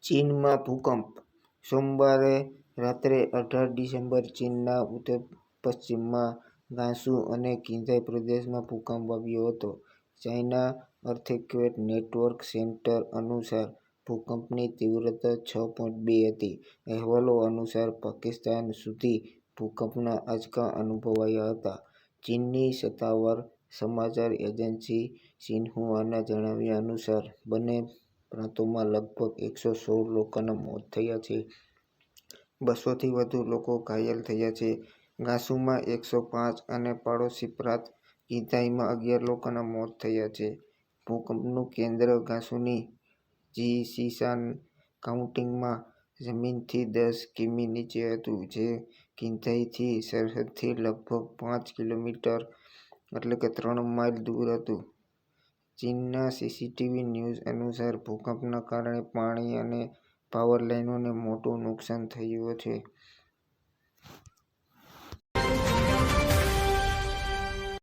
ચીનમાં ભૂકંપ. સોમવારે રાત્રે 18 ડિસેમ્બર ચીનના ઉત્તર-પશ્ચિમમાં ગાંસુ અને કિન્ઝાઈ પ્રદેશમાં ભૂકંપ આવ્યો હતો. ચાઇના અર્થક્વેક નેટવર્ક સેન્ટર અનુસાર ભૂકંપની તીવ્રતા 6.2 હતી. અહેવાલો અનુસાર પાકિસ્તાન સુધી ભૂકંપના આંચકા અનુભવાયા હતા. ચીનની સત્તાવાર સમાચાર એજન્સી સિન્હુઆના જણાવ્યા અનુસાર બંને પ્રાંતોમાં લગભગ 116 લોકોના મોત થયા છે. 200 થી વધુ લોકો ઘાયલ થયા છે. ગાંસુમાં 105 અને પડોશી પ્રાંત કિન્ઝાઈમાં 11 લોકોના મોત થયા છે. ભૂકંપનું કેન્દ્ર ગાંસુની જીસીશાન કાઉન્ટીમાં જમીનથી 10 કિમી નીચે હતું, જે કિન્ઝાઈની સરહદથી લગભગ 5 કિલોમીટર (3 માઇલ) દૂર હતું. ચીનના સીસીટીવી ન્યૂઝ અનુસાર ભૂકંપના કારણે પાણી અને પાવર લાઇનોને મોટું નુકસાન થયું છે.